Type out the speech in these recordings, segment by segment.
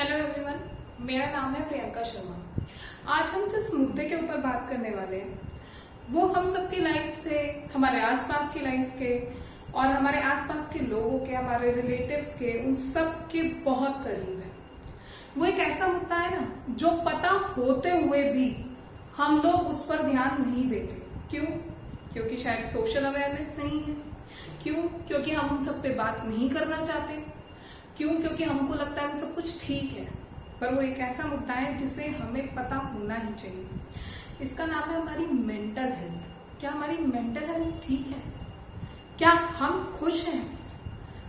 Hello everyone, मेरा नाम है प्रियंका शर्मा। आज हम जिस मुद्दे के ऊपर बात करने वाले हैं वो हम सबकी लाइफ से, हमारे आसपास की लाइफ के और हमारे आसपास के लोगों के, हमारे रिलेटिव्स के, उन सब के बहुत करीब है। वो एक ऐसा मुद्दा है ना जो पता होते हुए भी हम लोग उस पर ध्यान नहीं देते। क्यों? क्योंकि शायद सोशल अवेयरनेस नहीं है। क्यों? क्योंकि हम उन सब पे बात नहीं करना चाहते। क्यों? क्योंकि हमको लगता है वो सब कुछ ठीक है। पर वो एक ऐसा मुद्दा है जिसे हमें पता होना ही चाहिए। इसका नाम है हमारी मेंटल हेल्थ। क्या हमारी मेंटल हेल्थ ठीक है? क्या हम खुश हैं?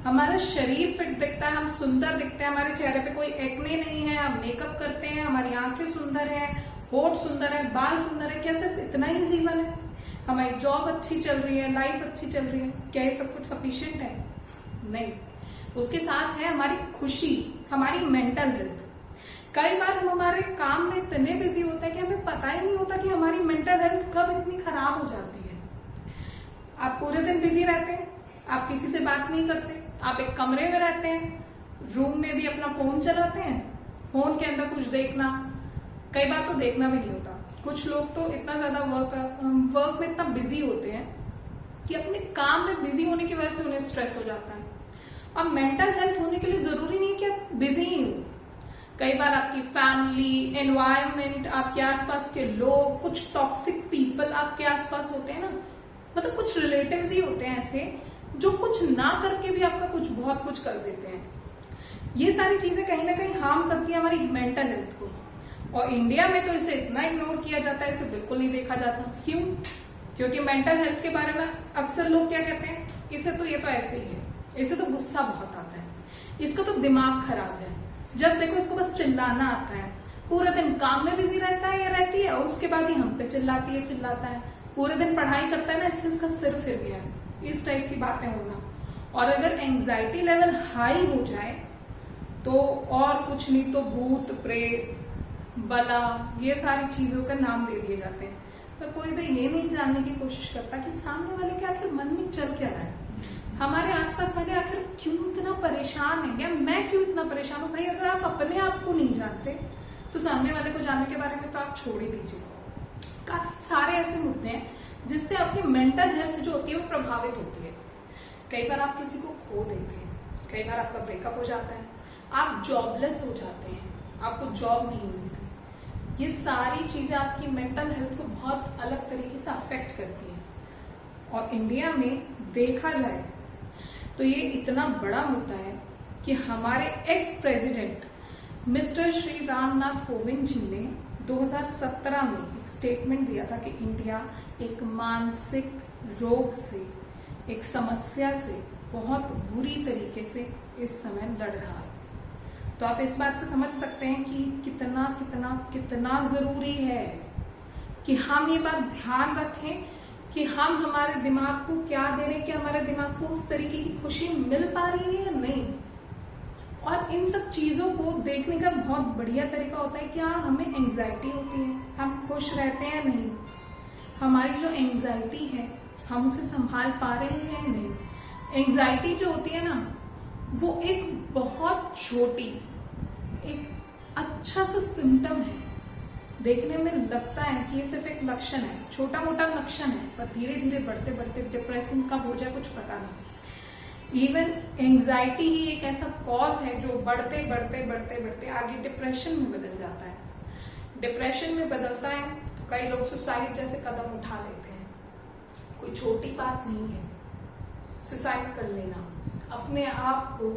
हमारा शरीर फिट दिखता है, हम सुंदर दिखते हैं, हमारे चेहरे पे कोई एक्ने नहीं है, हम मेकअप करते हैं, हमारी आंखें सुंदर है, होठ सुंदर है, बाल सुंदर है। क्या सिर्फ इतना ही जीवन है? हमारी जॉब अच्छी चल रही है, लाइफ अच्छी चल रही है, क्या ये सब कुछ सफिशिएंट है? नहीं। उसके साथ है हमारी खुशी, हमारी मेंटल हेल्थ। कई बार हम हमारे काम में इतने बिजी होते हैं कि हमें पता ही नहीं होता कि हमारी मेंटल हेल्थ कब इतनी खराब हो जाती है। आप पूरे दिन बिजी रहते हैं, आप किसी से बात नहीं करते, आप एक कमरे में रहते हैं, रूम में भी अपना फोन चलाते हैं, फोन के अंदर कुछ देखना, कई बार तो देखना भी नहीं होता। कुछ लोग तो इतना ज्यादा वर्क में इतना बिजी होते हैं कि अपने काम में बिजी होने की वजह से उन्हें स्ट्रेस हो जाता है। अब मेंटल हेल्थ होने के लिए जरूरी नहीं है कि आप बिजी ही हो। कई बार आपकी फैमिली, एनवायरनमेंट, आपके आसपास के लोग, कुछ टॉक्सिक पीपल आपके आसपास होते हैं ना, मतलब कुछ रिलेटिव्स ही होते हैं ऐसे जो कुछ ना करके भी आपका कुछ बहुत कुछ कर देते हैं। ये सारी चीजें कहीं ना कहीं हार्म करती है हमारी मेंटल हेल्थ को। और इंडिया में तो इसे इतना इग्नोर किया जाता है, इसे बिल्कुल नहीं देखा जाता। क्यों? क्योंकि मेंटल हेल्थ के बारे में अक्सर लोग क्या कहते हैं, इसे तो ये तो ऐसे ही है, इसे तो गुस्सा बहुत आता है, इसका तो दिमाग खराब है, जब देखो इसको बस चिल्लाना आता है, पूरे दिन काम में बिजी रहता है या रहती है और उसके बाद ही हम पे चिल्लाती है, चिल्लाता है, पूरे दिन पढ़ाई करता है ना इसलिए इसका सिर फिर गया है। इस टाइप की बातें होना। और अगर एंजाइटी लेवल हाई हो जाए तो और कुछ नहीं तो भूत, प्रेत, बला, ये सारी चीजों का नाम दे दिए जाते हैं। पर कोई भी ये नहीं जानने की कोशिश करता कि सामने वाले के आखिर मन में चल क्या रहा है, हमारे आसपास वाले आखिर क्यों इतना परेशान है, या मैं क्यों इतना परेशान हूं। भाई अगर आप अपने आप को नहीं जानते तो सामने वाले को जानने के बारे में तो आप छोड़ ही दीजिए। काफी सारे ऐसे मुद्दे हैं जिससे आपकी मेंटल हेल्थ जो होती है वो प्रभावित होती है। कई बार आप किसी को खो देते हैं, कई बार आपका ब्रेकअप हो जाता है, आप जॉबलेस हो जाते हैं, आपको जॉब नहीं मिलती। ये सारी चीजें आपकी मेंटल हेल्थ को बहुत अलग तरीके से अफेक्ट करती है। और इंडिया में देखा जाए तो ये इतना बड़ा मुद्दा है कि हमारे ex president mister Shri Ramnath Kovind ji ने 2017 में एक स्टेटमेंट दिया था कि इंडिया एक मानसिक रोग से, एक समस्या से बहुत बुरी तरीके से इस समय लड़ रहा है। तो आप इस बात से समझ सकते हैं कि कितना कितना कितना जरूरी है कि हम ये बात ध्यान रखें कि हम हमारे दिमाग को क्या दे रहे हैं, कि हमारे दिमाग को उस तरीके की खुशी मिल पा रही है या नहीं। और इन सब चीजों को देखने का बहुत बढ़िया तरीका होता है क्या हमें एंजाइटी होती है, हम खुश रहते हैं नहीं, हमारी जो एंजाइटी है हम उसे संभाल पा रहे हैं या नहीं। एंजाइटी जो होती है ना वो एक बहुत छोटी, एक अच्छा सा सिम्टम है। देखने में लगता है कि ये सिर्फ एक लक्षण है, छोटा मोटा लक्षण है, पर धीरे धीरे बढ़ते बढ़ते डिप्रेशन कब हो जाए कुछ पता नहीं। इवन एंजाइटी ही एक ऐसा कॉज है जो बढ़ते बढ़ते बढ़ते बढ़ते आगे डिप्रेशन में बदल जाता है। डिप्रेशन में बदलता है तो कई लोग सुसाइड जैसे कदम उठा लेते हैं। कोई छोटी बात नहीं है सुसाइड कर लेना, अपने आप को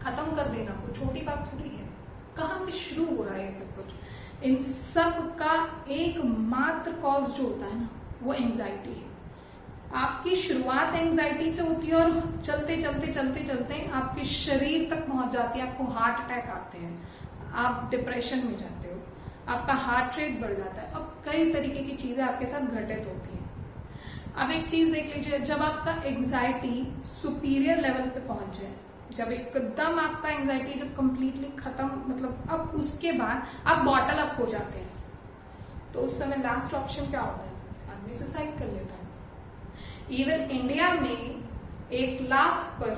खत्म कर देना, कोई छोटी बात थोड़ी है। कहाँ से शुरू हो रहा है ये सब कुछ? इन सब का एकमात्र कॉज जो होता है ना वो एंजाइटी है। आपकी शुरुआत एंजाइटी से होती है और चलते चलते चलते चलते आपके शरीर तक पहुंच जाती है, आपको हार्ट अटैक आते हैं, आप डिप्रेशन में जाते हो, आपका हार्ट रेट बढ़ जाता है, अब कई तरीके की चीजें आपके साथ घटित होती हैं। अब एक चीज देख लीजिए, जब आपका एंजाइटी सुपीरियर लेवल पे पहुंच जाए, जब एकदम आपका एंजाइटी जब कंप्लीटली खत्म, मतलब अब उसके बाद आप बॉटल अप हो जाते हैं, तो उस समय लास्ट ऑप्शन क्या होता है? आदमी सुसाइड कर लेता है। इवन इंडिया में 1 लाख पर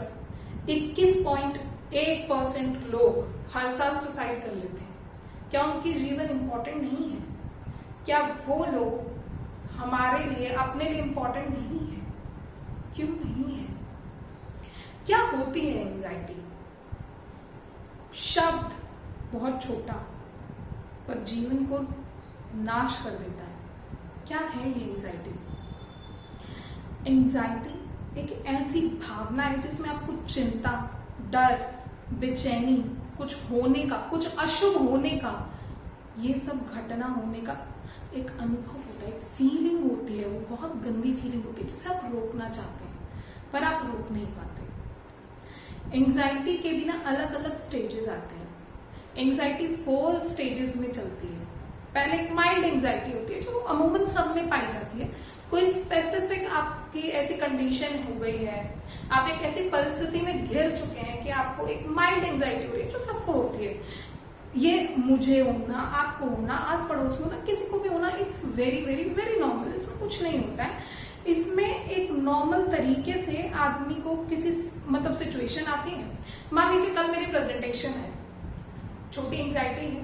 21.1% लोग हर साल सुसाइड कर लेते हैं? क्या उनकी जीवन इंपॉर्टेंट नहीं है? क्या वो लोग हमारे लिए, अपने लिए इंपॉर्टेंट नहीं है? क्यों नहीं है? क्या होती है एंजाइटी? शब्द बहुत छोटा पर जीवन को नाश कर देता है। क्या है ये एंजाइटी? एंजाइटी एक ऐसी भावना है जिसमें आपको चिंता, डर, बेचैनी, कुछ होने का, कुछ अशुभ होने का, ये सब घटना होने का एक अनुभव होता है, एक फीलिंग होती है। वो बहुत गंदी फीलिंग होती है जिसे आप रोकना चाहते हैं पर आप रोक नहीं पाते। एंजाइटी के भी ना अलग अलग स्टेजेस आते हैं। एंजाइटी 4 स्टेजेस में चलती है। पहले एक माइल्ड एंजाइटी होती है जो अमूमन सब में पाई जाती है। कोई स्पेसिफिक आपकी ऐसी कंडीशन हो गई है, आप एक ऐसी परिस्थिति में घिर चुके हैं कि आपको एक माइल्ड एंजाइटी हो रही है, जो सबको होती है। ये मुझे होना, आपको होना, आस पड़ोस में होना, किसी को भी होना, it's very very very normal. इसमें कुछ नहीं होता है। इसमें एक नॉर्मल तरीके से आदमी को किसी मतलब सिचुएशन आती है। मान लीजिए कल मेरी प्रेजेंटेशन है, छोटी एंजाइटी है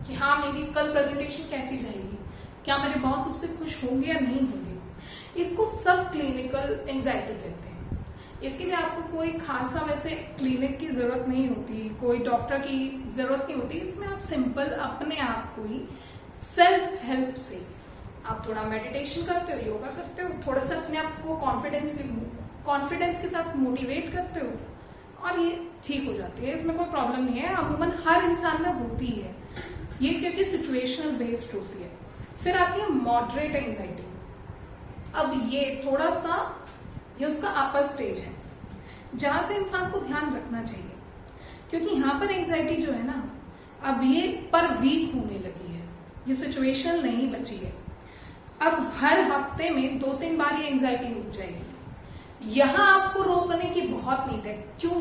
कि हाँ मेरी कल प्रेजेंटेशन कैसी जाएगी, क्या मेरे बॉस उससे खुश होंगे या नहीं होंगे। इसको सब क्लिनिकल एंजाइटी कहते हैं। इसके लिए आपको कोई खासा वैसे क्लिनिक की जरूरत नहीं होती, कोई डॉक्टर की जरूरत नहीं होती। इसमें आप सिंपल अपने आप को ही सेल्फ हेल्प से आप थोड़ा मेडिटेशन करते हो, योगा करते हो, थोड़ा सा अपने आप को कॉन्फिडेंस के साथ मोटिवेट करते हो और ये ठीक हो जाती है। इसमें कोई प्रॉब्लम नहीं है। अमूमन हर इंसान में होती है ये, क्योंकि सिचुएशनल बेस्ड होती है। फिर आती है मॉडरेट एंजाइटी। अब ये थोड़ा सा, ये उसका अपर स्टेज है जहां से इंसान को ध्यान रखना चाहिए, क्योंकि यहाँ पर एंजाइटी जो है ना, अब ये पर वीक होने लगी है। ये सिचुएशन नहीं बची है। अब हर हफ्ते में 2-3 बार ये एंजाइटी हो जाएगी। यहां आपको रोकने की बहुत नीड है। क्यों?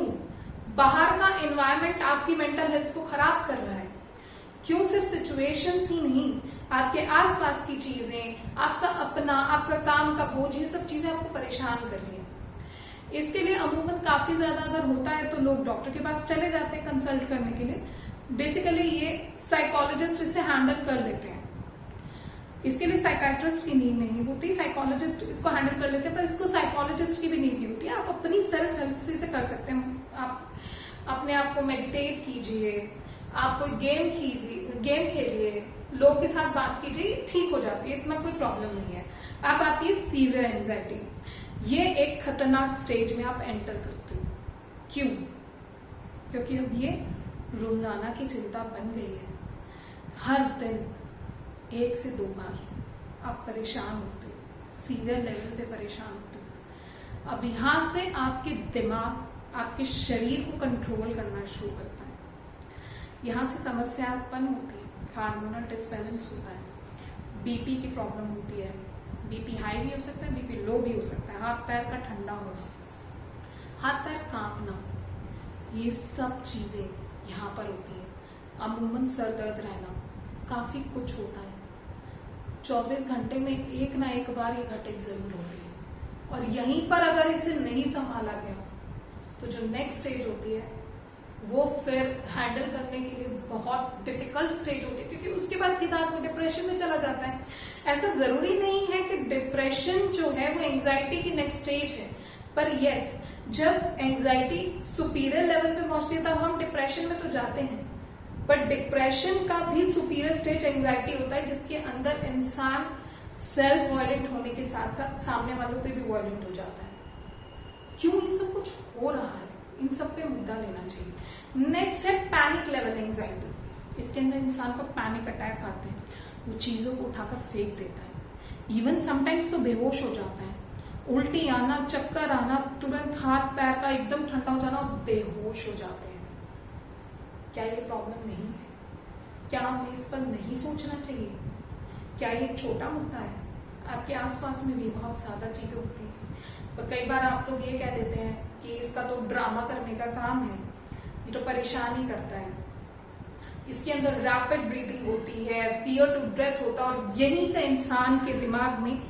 बाहर का एनवायरमेंट आपकी मेंटल हेल्थ को खराब कर रहा है। क्यों? सिर्फ सिचुएशंस ही नहीं, आपके आसपास की चीजें, आपका अपना, आपका काम का बोझ, ये सब चीजें आपको परेशान कर रही हैं। इसके लिए अमूमन काफी ज्यादा अगर होता है तो लोग डॉक्टर के पास चले जाते हैं कंसल्ट करने के लिए। बेसिकली ये साइकोलॉजिस्ट इसे हैंडल कर लेते हैं। इसके लिए साइकाट्रिस्ट की नीड नहीं होती, साइकोलॉजिस्ट इसको हैंडल कर लेते हैं, पर इसको साइकोलॉजिस्ट की भी नीड नहीं होती है। आप अपनी सेल्फ हेल्प से इसे कर सकते हैं। आप अपने आप को मेडिटेट कीजिए, आप कोई गेम खेलिए, लोगों के साथ बात कीजिए, ठीक हो जाती है, इतना कोई प्रॉब्लम नहीं है। अब आती है सीवियर एंजाइटी। ये एक खतरनाक स्टेज में आप एंटर करते हो। क्यों? क्योंकि अब ये रोजाना की चिंता बन गई है। हर दिन 1 से 2 बार आप परेशान होते हो, सीवियर लेवल पे परेशान होते हो। अब यहां से आपके दिमाग आपके शरीर को कंट्रोल करना शुरू करता है। यहां से समस्या उत्पन्न होती है, हार्मोनल डिसबैलेंस होता है, बीपी की प्रॉब्लम होती है। बीपी हाई भी हो सकता है, बीपी लो भी हो सकता है, हाथ पैर का ठंडा होना, हाथ पैर कांपना, ये सब चीजें यहाँ पर होती है। अमूमन सर दर्द रहना, काफी कुछ होता है। 24 घंटे में एक ना एक बार ये घटित जरूर होती है। और यहीं पर अगर इसे नहीं संभाला गया तो जो नेक्स्ट स्टेज होती है वो फिर हैंडल करने के लिए बहुत डिफिकल्ट स्टेज होती है, क्योंकि उसके बाद सीधा आदमी डिप्रेशन में चला जाता है। ऐसा जरूरी नहीं है कि डिप्रेशन जो है वो एंजाइटी की नेक्स्ट स्टेज है, पर यस, जब एंजाइटी सुपीरियर लेवल पे पहुंचती है तब हम डिप्रेशन में तो जाते हैं, बट डिप्रेशन का भी सुपीरियर स्टेज एंजाइटी होता है, जिसके अंदर इंसान सेल्फ वायलेंट होने के साथ साथ सामने वालों पे भी वायलेंट हो जाता है। क्यों ये सब कुछ हो रहा है, इन सब पे मुद्दा लेना चाहिए। नेक्स्ट है पैनिक लेवल एंजाइटी। इसके अंदर इंसान को पैनिक अटैक आते हैं, वो चीजों को उठाकर फेंक देता है, इवन समटाइम्स तो बेहोश हो जाता है, उल्टी आना, चक्कर आना, तुरंत हाथ पैर का एकदम ठंडा हो जाना और बेहोश हो जाते हैं। क्या ये प्रॉब्लम नहीं है? क्या हमें इस पर नहीं सोचना चाहिए? क्या ये एक छोटा मुद्दा है? आपके आसपास में भी बहुत ज्यादा चीजें होती है, तो कई बार आप लोग ये कह देते हैं कि इसका तो ड्रामा करने का काम है, ये तो परेशान ही करता है। इसके अंदर रैपिड ब्रीदिंग होती है, फियर टू डेथ होता है, और यहीं से इंसान के दिमाग में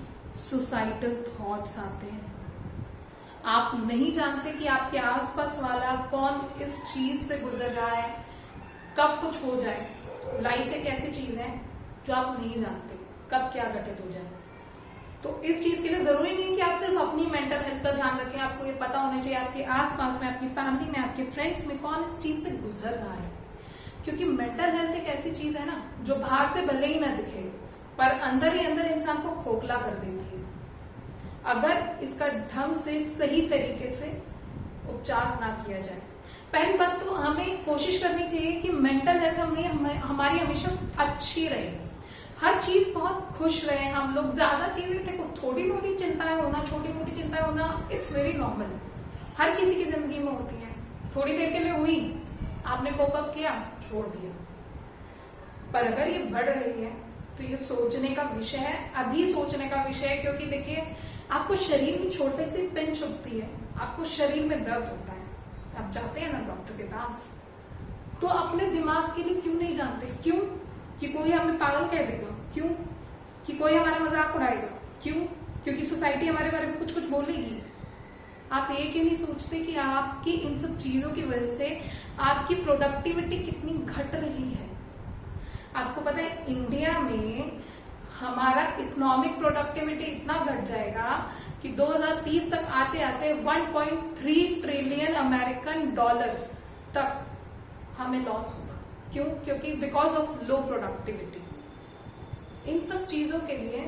सुसाइडल थॉट्स आते हैं। आप नहीं जानते कि आपके आसपास वाला कौन इस चीज से गुजर रहा है, कब कुछ हो जाए। लाइफ एक ऐसी चीज है जो आप नहीं जानते कब क्या घटित हो जाए। तो इस चीज के लिए जरूरी नहीं कि आप सिर्फ अपनी मेंटल हेल्थ का ध्यान रखें, आपको ये पता होना चाहिए आपके आसपास में, आपकी फैमिली में, आपके फ्रेंड्स में कौन इस चीज से गुजर रहा है। क्योंकि मेंटल हेल्थ एक ऐसी चीज है ना जो बाहर से भले ही ना दिखे पर अंदर ही अंदर इंसान को खोखला कर देती है, अगर इसका ढंग से सही तरीके से उपचार ना किया जाए। पहली बात तो हमें कोशिश करनी चाहिए कि मेंटल हेल्थ हमारी हमेशा अच्छी रहे, हर चीज बहुत खुश रहे हम लोग। ज्यादा चीजें देखो, थोड़ी मोटी चिंताएं होना, छोटी मोटी चिंताएं होना, इट्स वेरी नॉर्मल, हर किसी की जिंदगी में होती है। थोड़ी देर के लिए हुई, आपने कोप अप किया, छोड़ दिया। पर अगर ये बढ़ रही है तो ये सोचने का विषय है, अभी सोचने का विषय है। क्योंकि देखिए, आपको शरीर में छोटे से पिन चुभती है, आपको शरीर में दर्द होता है, आप जाते हैं ना डॉक्टर के पास, तो अपने दिमाग के लिए क्यों नहीं जानते? क्यों? कि कोई हमें पागल कह देगा? क्यों? कि कोई हमारा मजाक उड़ाएगा? क्यों? क्योंकि सोसाइटी हमारे बारे में कुछ कुछ बोलेगी। आप ये क्यों नहीं सोचते कि आपकी इन सब चीजों की वजह से आपकी प्रोडक्टिविटी कितनी घट रही है? आपको पता है इंडिया में हमारा इकोनॉमिक प्रोडक्टिविटी इतना घट जाएगा कि 2030 तक आते आते 1.3 ट्रिलियन अमेरिकन डॉलर तक हमें लॉस होगा। क्यों? क्योंकि बिकॉज ऑफ लो प्रोडक्टिविटी। इन सब चीजों के लिए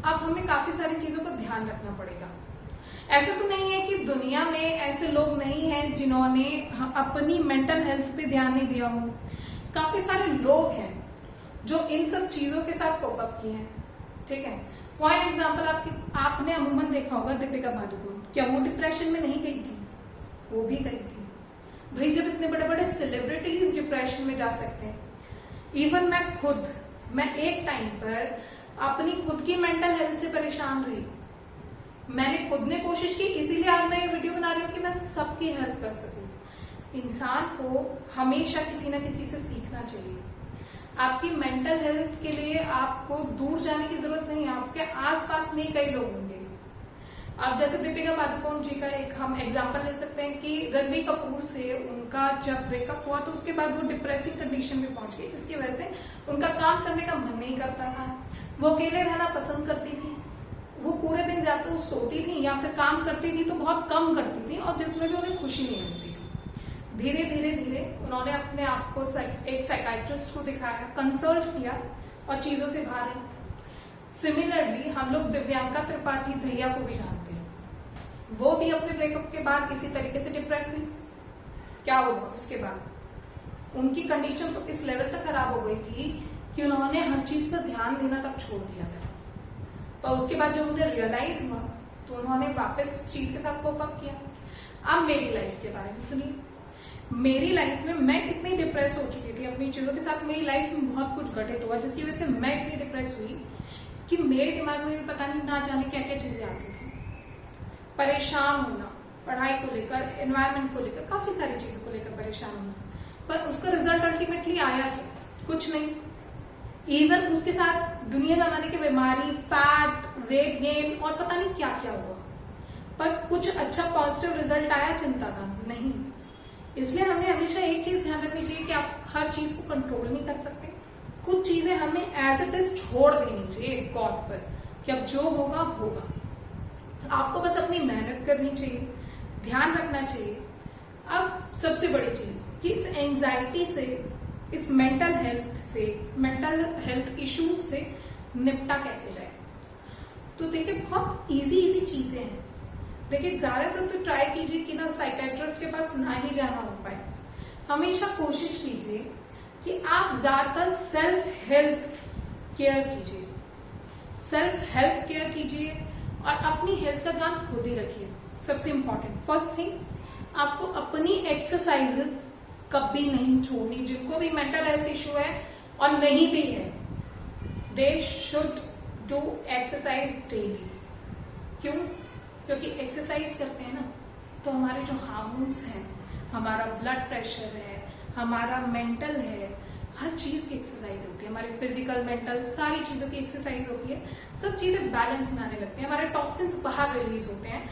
अब हमें काफी सारी चीजों का ध्यान रखना पड़ेगा। ऐसा तो नहीं है कि दुनिया में ऐसे लोग नहीं हैं जिन्होंने अपनी मेंटल हेल्थ पे ध्यान नहीं दिया हो। काफी सारे लोग हैं जो इन सब चीजों के साथ कोप अप किए हैं, ठीक है। फॉर एग्जाम्पल आपने अमूमन देखा होगा दीपिका पादुकोण, क्या वो डिप्रेशन में नहीं गई थी? वो भी गई थी भाई। जब इतने बड़े बड़े सेलिब्रिटीज डिप्रेशन में जा सकते हैं, इवन मैं एक टाइम पर अपनी खुद की मेंटल हेल्थ से परेशान रही। मैंने खुद ने कोशिश की, इसीलिए आज मैं ये वीडियो बना रही हूँ कि मैं सबकी हेल्प कर सकूं। इंसान को हमेशा किसी ना किसी से सीखना चाहिए। आपकी मेंटल हेल्थ के लिए आपको दूर जाने की जरूरत नहीं है, आपके आसपास में कई लोग होंगे। अब जैसे दीपिका पादुकोण जी का एक हम एग्जांपल ले सकते हैं कि रणबीर कपूर से उनका जब ब्रेकअप हुआ तो उसके बाद वो डिप्रेसिंग कंडीशन में पहुंच गई, जिसकी वजह से उनका काम करने का मन नहीं करता था। वो अकेले रहना पसंद करती थी, वो पूरे दिन जाकर वो सोती थी या फिर काम करती थी तो बहुत कम करती थी, और जिसमें भी उन्हें खुशी नहीं मिलती थी। धीरे धीरे धीरे उन्होंने अपने आप को एक साइकाइट्रिस्ट को दिखाया, कंसल्ट किया और चीजों से बाहर आई। सिमिलरली हम लोग दिव्यांका त्रिपाठी दहिया को भी जानते हैं, वो भी अपने ब्रेकअप के बाद इसी तरीके से डिप्रेस हुई। क्या हुआ उसके बाद? उनकी कंडीशन तो इस लेवल तक खराब हो गई थी कि उन्होंने हर चीज पर ध्यान देना तक छोड़ दिया था। तो उसके बाद जब उन्हें रियलाइज हुआ तो उन्होंने वापस उस चीज के साथ कोप अप किया। अब मेरी लाइफ के बारे में सुनिए। मेरी लाइफ में मैं कितनी डिप्रेस हो चुकी थी अपनी चीजों के साथ। मेरी लाइफ में बहुत कुछ घटित हुआ जिसकी वजह से मैं इतनी डिप्रेस हुई कि मेरे दिमाग में पता नहीं ना जाने क्या क्या चीजें आती थी। परेशान होना, पढ़ाई को लेकर, एनवायरमेंट को लेकर, काफी सारी चीजों को लेकर परेशान होना, पर उसका रिजल्ट अल्टीमेटली आया क्या? कुछ नहीं। इवन उसके साथ दुनिया जमाने की बीमारी, फैट, वेट गेन और पता नहीं क्या क्या हुआ, पर कुछ अच्छा पॉजिटिव रिजल्ट आया चिंता का? नहीं। इसलिए हमें हमेशा एक चीज ध्यान रखनी चाहिए कि आप हर चीज को कंट्रोल नहीं कर सकते। कुछ चीजें हमें एज इट इज छोड़ देनी चाहिए गॉड पर, कि अब जो होगा होगा। आपको बस अपनी मेहनत करनी चाहिए, ध्यान रखना चाहिए। अब सबसे बड़ी चीज कि इस एंजाइटी से, इस मेंटल हेल्थ इश्यूज से निपटा कैसे जाए। तो देखिए, बहुत इजी चीजें हैं। देखिए, ज्यादातर तो ट्राई कीजिए कि ना साइकेट्रिस्ट के पास ना ही जाना हो पाए। हमेशा कोशिश कीजिए कि आप ज्यादातर सेल्फ हेल्थ केयर कीजिए, सेल्फ हेल्प केयर कीजिए और अपनी हेल्थ का ध्यान खुद ही रखिए। सबसे इंपॉर्टेंट फर्स्ट थिंग, आपको अपनी एक्सरसाइजेस कभी नहीं छोड़नी। जिनको भी मेंटल हेल्थ इश्यू है और नहीं भी है, they should do exercise daily. क्यों? क्योंकि एक्सरसाइज करते हैं ना तो हमारे जो हार्मोन्स हैं, हमारा ब्लड प्रेशर है, हमारा मेंटल है, हर चीज की एक्सरसाइज होती है। हमारी फिजिकल, मेंटल, सारी चीजों की एक्सरसाइज होती है। सब चीजें बैलेंस में आने लगती हैं। हमारे टॉक्सिन्स बाहर रिलीज होते हैं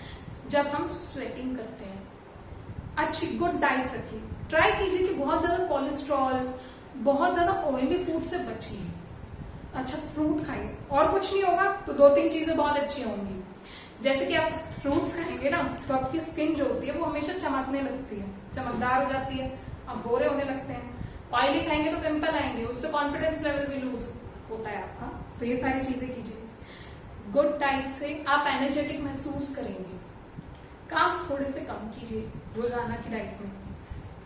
जब हम स्वेटिंग करते हैं। अच्छी गुड डाइट रखिए, ट्राई कीजिए कि बहुत ज्यादा कोलेस्ट्रॉल, बहुत ज्यादा ऑयली फूड से बचिए। अच्छा, फ्रूट खाइए, और कुछ नहीं होगा तो 2-3 चीजें बहुत अच्छी होंगी। जैसे कि आप फ्रूट्स खाएंगे ना तो आपकी स्किन जो होती है वो हमेशा चमकने लगती है, चमकदार हो जाती है, आप गोरे होने लगते हैं। ऑयली खाएंगे तो पिंपल आएंगे, उससे कॉन्फिडेंस लेवल भी लूज होता है आपका। तो ये सारी चीजें कीजिए। गुड डाइट से आप एनर्जेटिक महसूस करेंगे। कार्ब्स थोड़े से कम कीजिए रोजाना की डाइट में।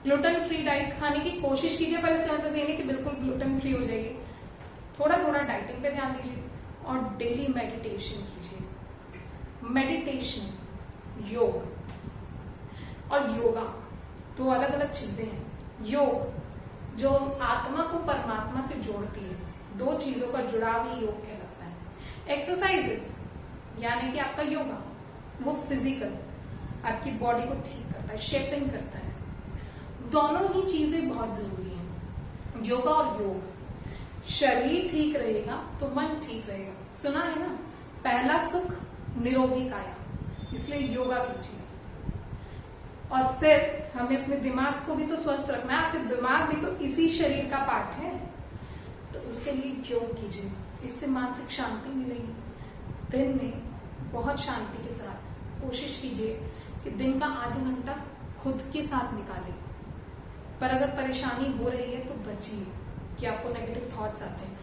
ग्लूटेन फ्री डाइट खाने की कोशिश कीजिए, पर इसका मतलब ये नहीं कि बिल्कुल ग्लूटेन फ्री हो जाएगी। थोड़ा थोड़ा डाइटिंग पे ध्यान दीजिए और डेली मेडिटेशन कीजिए। मेडिटेशन, योग और योगा दो अलग अलग चीजें हैं। योग जो आत्मा को परमात्मा से जोड़ती है, दो चीजों का जुड़ाव ही योग कहलाता है। एक्सरसाइजेस यानी कि आपका योगा वो फिजिकल आपकी बॉडी को ठीक करता है, शेपिंग करता है। दोनों ही चीजें बहुत जरूरी हैं, योगा और योग। शरीर ठीक रहेगा तो मन ठीक रहेगा। सुना है ना, पहला सुख निरोगी काया, इसलिए योगा कीजिए। और फिर हमें अपने दिमाग को भी तो स्वस्थ रखना है, आपके दिमाग भी तो इसी शरीर का पार्ट है, तो उसके लिए योग कीजिए। इससे मानसिक शांति मिलेगी। दिन में बहुत शांति के साथ कोशिश कीजिए कि दिन का आधा घंटा खुद के साथ निकालें। पर अगर परेशानी हो रही है तो बचिए कि आपको नेगेटिव थॉट्स आते हैं।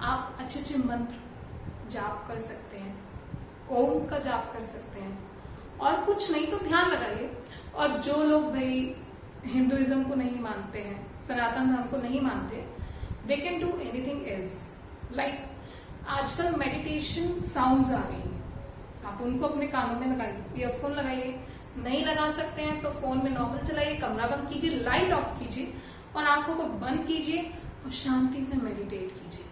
आप अच्छे अच्छे मंत्र जाप कर सकते हैं, ओम का जाप कर सकते हैं, और कुछ नहीं तो ध्यान लगाइए। और जो लोग भाई हिंदुइज्म को नहीं मानते हैं, सनातन धर्म को नहीं मानते, they can do anything else. Like आजकल मेडिटेशन साउंड्स आ रही हैं, आप उनको अपने कानों में लगाइए, ईयरफोन लगाइए। नहीं लगा सकते हैं तो फोन में नॉर्मल चलाइए, कमरा बंद कीजिए, लाइट ऑफ कीजिए और आंखों को बंद कीजिए और शांति से मेडिटेट कीजिए।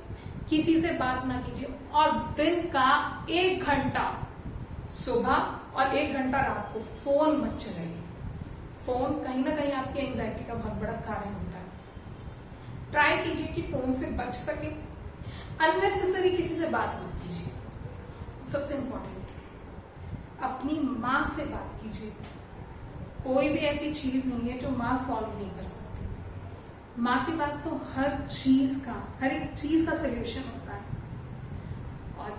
किसी से बात ना कीजिए और दिन का 1 घंटा सुबह और 1 घंटा रात को फोन मत चलाइए। फोन कहीं ना कहीं आपकी एंजाइटी का बहुत बड़ा कारण होता है। ट्राई कीजिए कि फोन से बच सके। अननेसेसरी किसी से बात मत कीजिए। सबसे इंपॉर्टेंट, अपनी माँ से बात कीजिए। कोई भी ऐसी चीज नहीं है जो माँ सॉल्व नहीं कर सकती। माँ के पास तो हर एक चीज का सोल्यूशन होता है। और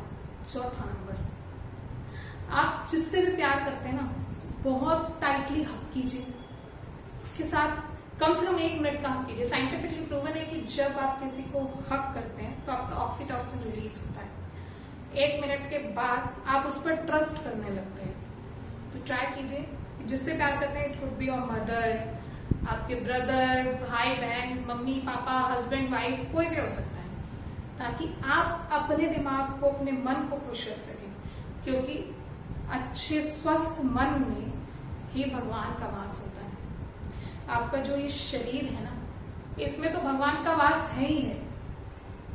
चौथा नंबर, आप जिससे भी प्यार करते हैं ना, बहुत टाइटली हक कीजिए। उसके साथ कम से कम 1 मिनट का हक कीजिए। साइंटिफिकली प्रूवन है कि जब आप किसी को हक करते हैं तो आपका ऑक्सीटोसिन रिलीज होता है। 1 मिनट के बाद आप उस पर ट्रस्ट करने लगते हैं। तो ट्राई कीजिए, जिससे प्यार करते हैं, it could be your mother, आपके ब्रदर, भाई बहन, मम्मी पापा, हस्बैंड वाइफ, कोई भी हो सकता है, ताकि आप अपने दिमाग को, अपने मन को खुश रख सकें। क्योंकि अच्छे स्वस्थ मन में ही भगवान का वास होता है। आपका जो ये शरीर है ना, इसमें तो भगवान का वास है ही है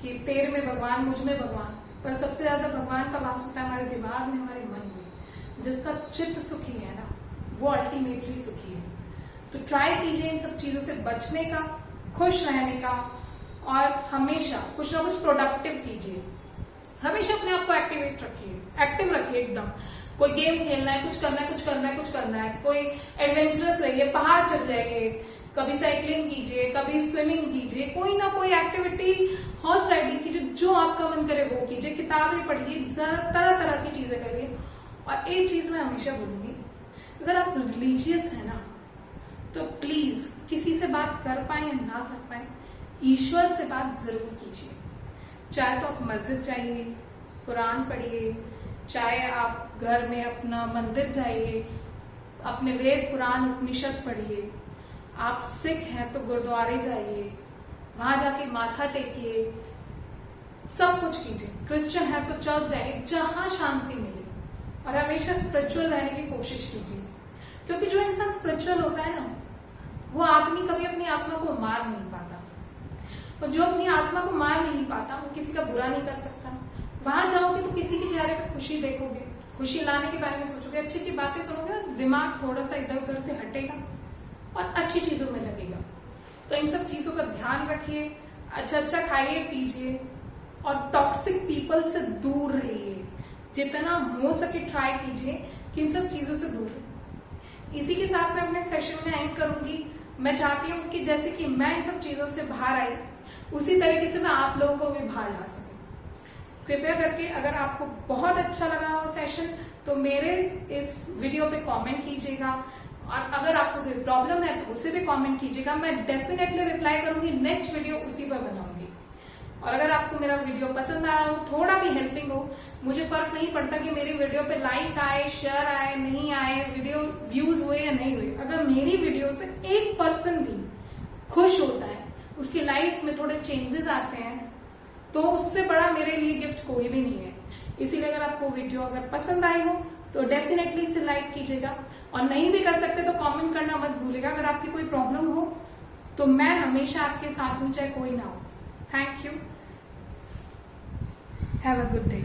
कि तेरे में भगवान, मुझ में भगवान, पर सबसे ज्यादा भगवान का वास होता है हमारे दिमाग में, हमारे मन में। जिसका चित्त सुखी है ना, वो अल्टीमेटली सुखी है। तो ट्राई कीजिए इन सब चीजों से बचने का, खुश रहने का, और हमेशा कुछ ना कुछ प्रोडक्टिव कीजिए। हमेशा अपने आप को एक्टिव रखिए एकदम। कोई गेम खेलना है, कुछ करना है, कोई एडवेंचरस रहिए, पहाड़ चढ़ जाइए, कभी साइकिलिंग कीजिए, कभी स्विमिंग कीजिए, कोई ना कोई एक्टिविटी, हॉर्स राइडिंग कीजिए, जो आपका मन करे वो कीजिए। किताबें पढ़िए, तरह तरह की चीजें करिए। और एक चीज मैं हमेशा बोलूंगी, अगर आप रिलीजियस है ना, तो प्लीज किसी से बात कर पाए या ना कर पाए, ईश्वर से बात जरूर कीजिए। चाहे तो आप मस्जिद जाइए, कुरान पढ़िए, चाहे आप घर में अपना मंदिर जाइए, अपने वेद पुराण उपनिषद पढ़िए। आप सिख हैं तो गुरुद्वारे जाइए, वहां जाके माथा टेकिए, सब कुछ कीजिए। क्रिश्चियन है तो चर्च जाइए, जहां शांति मिले। और हमेशा स्पिरिचुअल रहने की कोशिश कीजिए, क्योंकि जो इंसान स्पिरिचुअल होता है ना, वो आदमी कभी अपनी आत्मा को मार नहीं पाता। और जो अपनी आत्मा को मार नहीं पाता, वो किसी का बुरा नहीं कर सकता। वहां जाओगे तो किसी के चेहरे पे खुशी देखोगे, खुशी लाने के बारे में सोचोगे, अच्छी अच्छी बातें सुनोगे, और दिमाग थोड़ा सा इधर उधर से हटेगा और अच्छी चीजों में लगेगा। तो इन सब चीजों का ध्यान रखिए, अच्छा खाइए पीजिए, और टॉक्सिक पीपल से दूर रहिए। जितना हो सके ट्राई कीजिए कि इन सब चीजों से दूर रहिए। इसी के साथ मैं अपने सेशन में एंड करूंगी। मैं चाहती हूँ कि जैसे कि मैं इन सब चीजों से बाहर आई, उसी तरीके से मैं आप लोगों को भी बाहर ला सकूं। कृपया करके अगर आपको बहुत अच्छा लगा हो सेशन तो मेरे इस वीडियो पे कमेंट कीजिएगा, और अगर आपको कोई प्रॉब्लम है तो उसे भी कमेंट कीजिएगा। मैं डेफिनेटली रिप्लाई करूंगी, नेक्स्ट वीडियो उसी पर बनाऊंगी। और अगर आपको मेरा वीडियो पसंद आया हो, थोड़ा भी हेल्पिंग हो, मुझे फर्क नहीं पड़ता कि मेरी वीडियो पे लाइक आए, शेयर आए, नहीं आए, वीडियो व्यूज हुए या नहीं हुए, अगर मेरी वीडियो से 1% भी खुश होता है, उसकी लाइफ में थोड़े चेंजेस आते हैं, तो उससे बड़ा मेरे लिए गिफ्ट कोई भी नहीं है। इसीलिए अगर आपको वीडियो अगर पसंद आई हो तो डेफिनेटली इसे लाइक कीजिएगा, और नहीं भी कर सकते तो कमेंट करना मत भूलिएगा। अगर आपकी कोई प्रॉब्लम हो तो मैं हमेशा आपके साथ हूं, चाहे कोई ना हो। Thank you, have a good day.